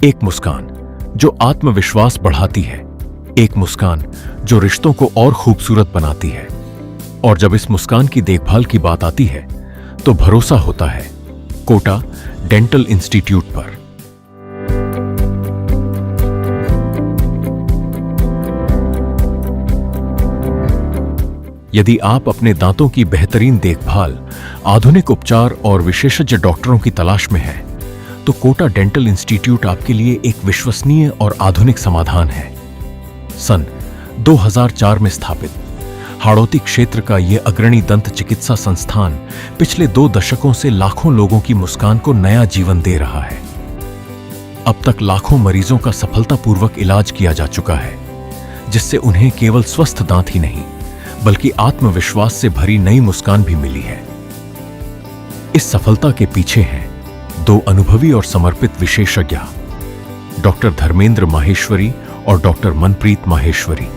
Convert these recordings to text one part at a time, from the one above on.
एक मुस्कान जो आत्मविश्वास बढ़ाती है, एक मुस्कान जो रिश्तों को और खूबसूरत बनाती है। और जब इस मुस्कान की देखभाल की बात आती है तो भरोसा होता है कोटा डेंटल इंस्टीट्यूट पर। यदि आप अपने दांतों की बेहतरीन देखभाल, आधुनिक उपचार और विशेषज्ञ डॉक्टरों की तलाश में हैं, तो कोटा डेंटल इंस्टीट्यूट आपके लिए एक विश्वसनीय और आधुनिक समाधान है। सन 2004 में स्थापित हाड़ौती क्षेत्र का यह अग्रणी दंत चिकित्सा संस्थान पिछले 2 दशकों से लाखों लोगों की मुस्कान को नया जीवन दे रहा है। अब तक लाखों मरीजों का सफलतापूर्वक इलाज किया जा चुका है, जिससे उन्हें केवल स्वस्थ दांत ही नहीं बल्कि आत्मविश्वास से भरी नई मुस्कान भी मिली है। इस सफलता के पीछे हैं 2 अनुभवी और समर्पित विशेषज्ञ, डॉक्टर धर्मेंद्र माहेश्वरी और डॉक्टर मनप्रीत माहेश्वरी।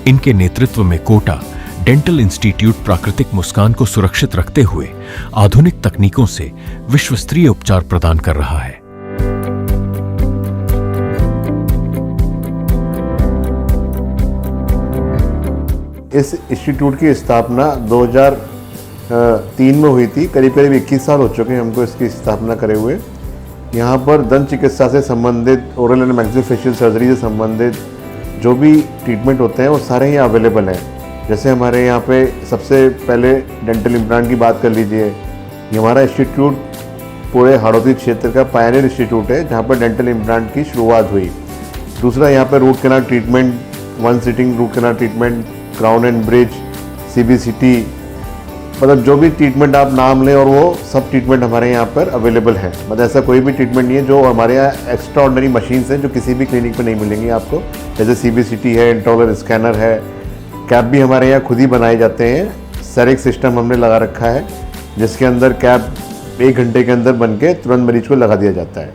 इनके नेतृत्व में कोटा डेंटल इंस्टीट्यूट प्राकृतिक मुस्कान को सुरक्षित रखते हुए आधुनिक तकनीकों से विश्वस्तरीय उपचार प्रदान कर रहा है। इस इंस्टीट्यूट की स्थापना 2003 में हुई थी। करीब 21 साल हो चुके हैं हमको इसकी स्थापना करे हुए। यहाँ पर दंत चिकित्सा से संबंधित, ओरल एंड मैक्सिलोफेशियल सर्जरी से संबंधित जो भी ट्रीटमेंट होते हैं वो सारे यहाँ अवेलेबल हैं। जैसे हमारे यहाँ पे सबसे पहले डेंटल इम्प्लांट की बात कर लीजिए। ये हमारा इंस्टीट्यूट पूरे हाड़ौती क्षेत्र का पायनियर इंस्टीट्यूट है जहाँ पर डेंटल इम्प्लांट की शुरुआत हुई। दूसरा यहाँ पर root canal treatment, 1 sitting root canal treatment, crown and bridge, CBCT, मतलब जो भी ट्रीटमेंट आप नाम लें और वो सब ट्रीटमेंट हमारे यहाँ पर अवेलेबल है। मतलब ऐसा कोई भी ट्रीटमेंट नहीं है जो हमारे यहाँ एक्स्ट्रा ऑर्डिनरी मशीन्स हैं जो किसी भी क्लिनिक पे नहीं मिलेंगी आपको। जैसे CBCT है, इंट्राओरल स्कैनर है, कैप भी हमारे यहाँ खुद ही बनाए जाते हैं। सेरिक सिस्टम हमने लगा रखा है जिसके अंदर कैप 1 घंटे के अंदर बन के तुरंत मरीज को लगा दिया जाता है।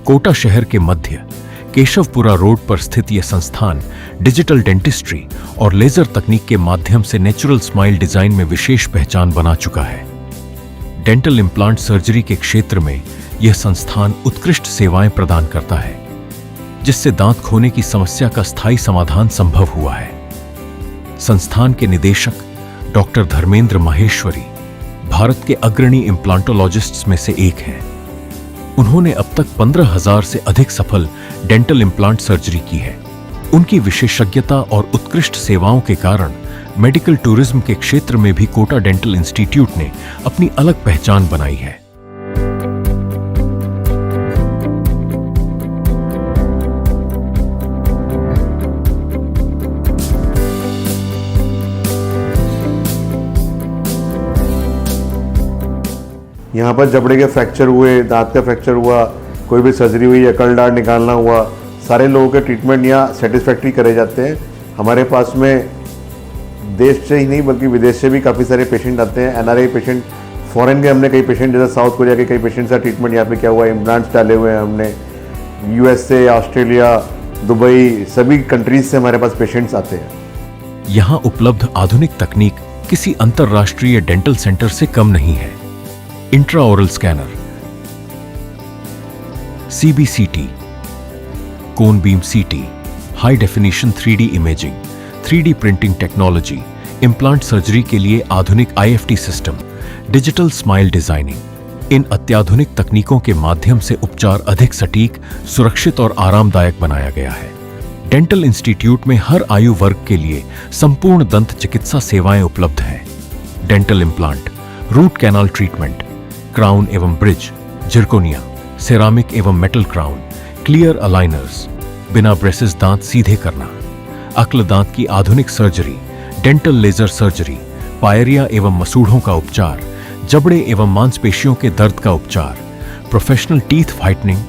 कोटा शहर के मध्य केशवपुरा रोड पर स्थित यह संस्थान डिजिटल डेंटिस्ट्री और लेजर तकनीक के माध्यम से नेचुरल स्माइल डिजाइन में विशेष पहचान बना चुका है। डेंटल इम्प्लांट सर्जरी के क्षेत्र में यह संस्थान उत्कृष्ट सेवाएं प्रदान करता है, जिससे दांत खोने की समस्या का स्थायी समाधान संभव हुआ है। संस्थान के निदेशक डॉक्टर धर्मेंद्र माहेश्वरी भारत के अग्रणी इम्प्लांटोलॉजिस्ट्स में से एक हैं। उन्होंने अब तक 15,000 से अधिक सफल डेंटल इम्प्लांट सर्जरी की है। उनकी विशेषज्ञता और उत्कृष्ट सेवाओं के कारण मेडिकल टूरिज्म के क्षेत्र में भी कोटा डेंटल इंस्टीट्यूट ने अपनी अलग पहचान बनाई है। यहाँ पर जबड़े के फ्रैक्चर हुए, दांत का फ्रैक्चर हुआ, कोई भी सर्जरी हुई या कलडार निकालना हुआ, सारे लोगों के ट्रीटमेंट यहाँ सेटिस्फैक्ट्री करे जाते हैं। हमारे पास में देश से ही नहीं बल्कि विदेश से भी काफ़ी सारे पेशेंट आते हैं। NRI पेशेंट, फॉरेन के हमने कई पेशेंट, जैसे साउथ कोरिया के कई पेशेंट्स का ट्रीटमेंट यहाँ पे किया हुआ है। इम्प्लांट्स डाले हुए हैं हमने। USA, ऑस्ट्रेलिया, दुबई, सभी कंट्रीज से हमारे पास पेशेंट्स आते हैं। यहाँ उपलब्ध आधुनिक तकनीक किसी अंतरराष्ट्रीय डेंटल सेंटर से कम नहीं है। Intraoral scanner, CBCT, cone beam CT, high definition 3D imaging, 3D printing technology, implant surgery के लिए आधुनिक IFT system, digital smile designing. इन अत्याधुनिक तकनीकों के माध्यम से उपचार अधिक सटीक, सुरक्षित और आरामदायक बनाया गया है। डेंटल इंस्टीट्यूट में हर आयु वर्ग के लिए संपूर्ण दंत चिकित्सा सेवाएं उपलब्ध हैं। Dental implant, root canal treatment, crown एवं ब्रिज, जिरकोनिया, सेरामिक एवं मेटल क्राउन, क्लियर अलाइनर्स, बिना ब्रेसेस दांत सीधे करना, अक्ल दांत की आधुनिक surgery, dental laser surgery, pyorrhoea एवं मसूढ़ों का उपचार, जबड़े एवं मांसपेशियों के दर्द का उपचार, professional teeth whitening,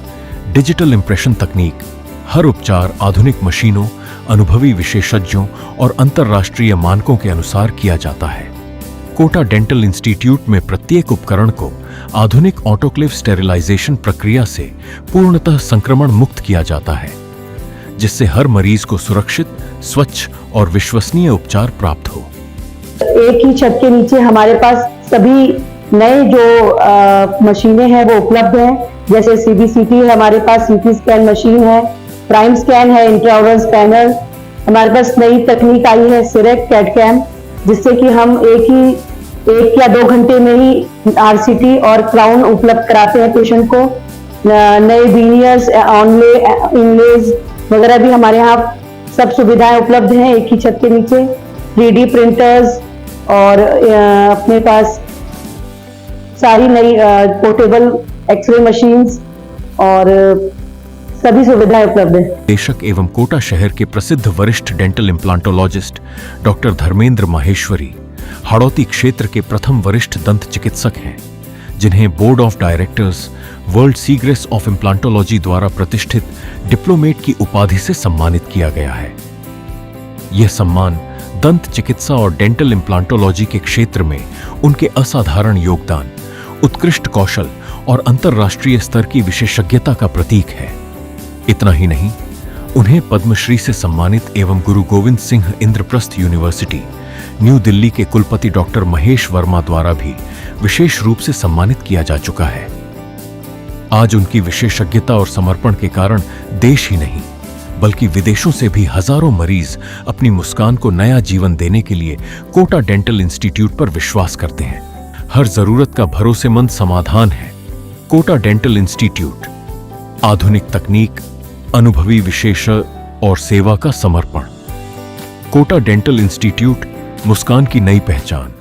digital impression तकनीक। हर उपचार आधुनिक मशीनों, अनुभवी विशेषज्ञों और अंतरराष्ट्रीय मानकों के अनुसार किया जाता है। कोटा डेंटल इंस्टीट्यूट में प्रत्येक उपकरण को आधुनिक ऑटोक्लेव स्टेरिलाइजेशन प्रक्रिया से पूर्णतः संक्रमण मुक्त किया जाता है, जिससे हर मरीज को सुरक्षित, स्वच्छ और विश्वसनीय उपचार प्राप्त हो। एक ही छत के नीचे हमारे पास सभी नए जो मशीनें हैं वो उपलब्ध हैं, जैसे CBCT है हमारे पास, CT स्कैन मशीन है, प्राइम स्कैन है, इंट्राऑरल स्कैनर, हमारे पास नई तकनीक आई है सिरेक कैट-कैम, जिससे कि हम एक या 2 घंटे में ही RCT और क्राउन उपलब्ध कराते हैं पेशेंट को। नए वीनियर्स, ऑनले, इनलेज वगैरह भी हमारे यहाँ सब सुविधाएं उपलब्ध हैं एक ही छत के नीचे। 3D प्रिंटर्स और अपने पास सारी नई पोर्टेबल एक्सरे मशीन्स और सभी सुविधाएं उपलब्ध हैं। निदेशक एवं कोटा शहर के प्रसिद्ध वरिष्ठ dental implantologist doctor Dharmendra Maheshwari Hadoti क्षेत्र के प्रथम वरिष्ठ दंत चिकित्सक हैं, जिन्हें board of directors world congress of implantology द्वारा प्रतिष्ठित डिप्लोमेट की उपाधि से सम्मानित किया गया है। यह सम्मान दंत चिकित्सा और डेंटल इम्प्लांटोलॉजी के क्षेत्र में उनके असाधारण योगदान, उत्कृष्ट कौशल और अंतर्राष्ट्रीय स्तर की विशेषज्ञता का प्रतीक है। इतना ही नहीं, उन्हें पद्मश्री से सम्मानित एवं गुरु गोविंद सिंह इंद्रप्रस्थ यूनिवर्सिटी न्यू दिल्ली के कुलपति डॉक्टर महेश वर्मा द्वारा भी विशेष रूप से सम्मानित किया जा चुका है। आज उनकी विशेषज्ञता और समर्पण के कारण देश ही नहीं बल्कि विदेशों से भी हजारों मरीज अपनी मुस्कान को नया जीवन देने के लिए कोटा डेंटल इंस्टीट्यूट पर विश्वास करते हैं। हर जरूरत का भरोसेमंद समाधान है कोटा डेंटल इंस्टीट्यूट। आधुनिक तकनीक, अनुभवी विशेषज्ञ और सेवा का समर्पण। कोटा डेंटल इंस्टीट्यूट, मुस्कान की नई पहचान।